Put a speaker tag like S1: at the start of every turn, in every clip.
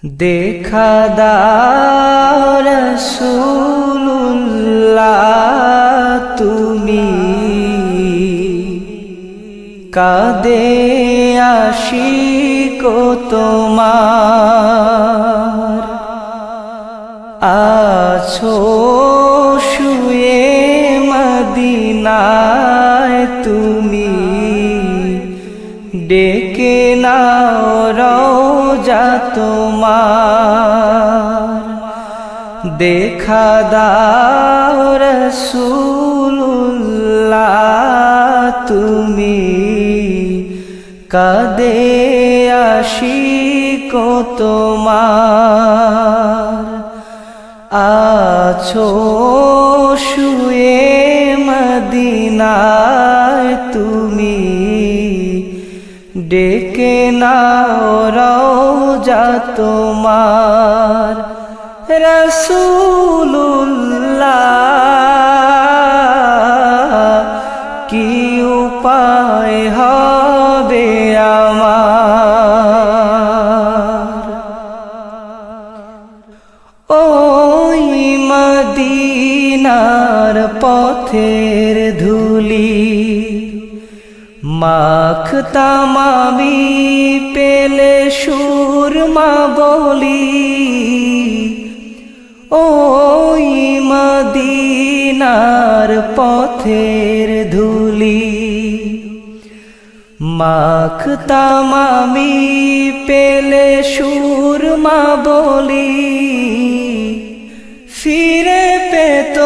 S1: দেখা দাও রাসূলুল্লাহ তুমি কাঁদে আশিক তোমার আছো শুয়ে মদিনায় তুমি ডেকে নাও রওজা তোমার দেখা দাও রাসূলুল্লাহ তুমি কাঁদে আশিক তোমার আছো শুয়ে মদিনায় তুমি ডেকে নাও রওজা তোমার রাসূলুল্লাহ কি উপায় হবে আমার ওই মদিনার পথের ধুলি মাখতাম আমি পেলে সুরমা বলি ওই মদিনার পথের ধুলি মাখতাম আমি পেলে সুরমা বলি ফিরে পেত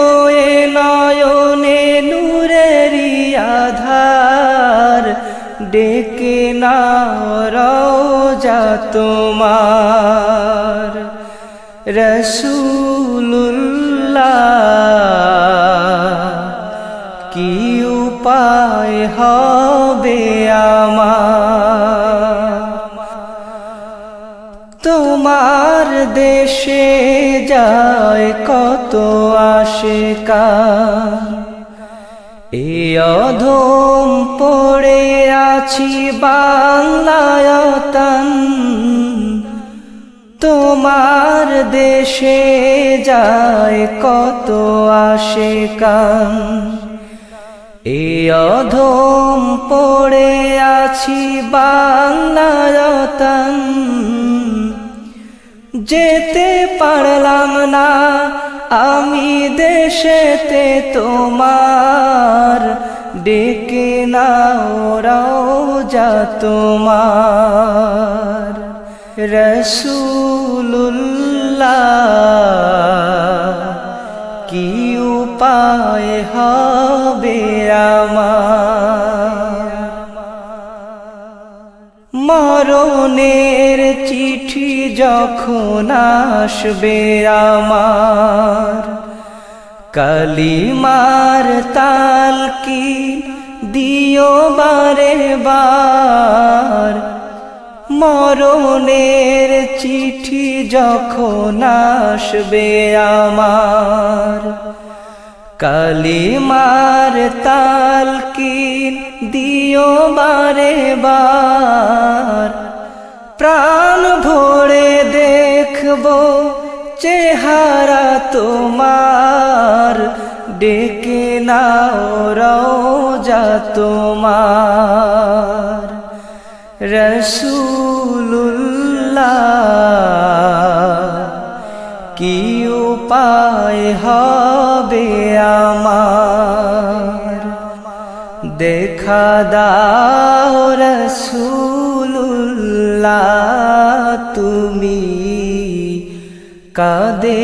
S1: এ নয়নে নূরেরি আধার ডেকে নাও রওজা তোমার রাসূলুল্লাহ কি উপায় হবে আমার তোমার দেশে যায় কত আশিকান এ অধম পড়ে আছি বাংলায়তন তোমার দেশে যায় কত আশিকান এ অধম পড়ে আছি বাংলায়তন যেতে পারলাম না আমি দেশেতে তোমার ডেকে নাও রওজা তোমার রাসূলুল্লাহ কি উপায় হবে আমার মরণের চিঠি যখন আসবে আমার কালিমার তালকিন দিও বারে বার মরণের চিঠি যখন আসবে আমার কালিমার তালকিন দিও বারে বার প্রাণ ভরে দেখব চেহারা তোমার ডেকে নাও রওজা তোমার রাসূলুল্লাহ কি উপায় হবে আমার দেখা দাও রাসূলুল্লাহ তুমি কাঁদে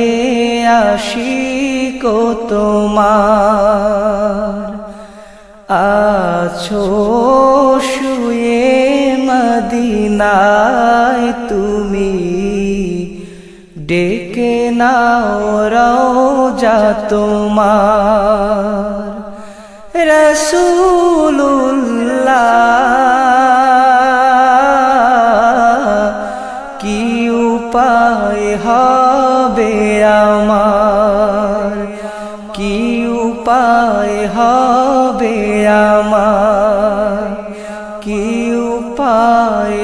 S1: আশিক তোমার আছো শুয়ে মদিনায় তুমি ডেকে নাও রওজা তোমার রাসূলুল্লাহ কি উপায় হবে আমার কি উপায় হবে আমার কি উপায়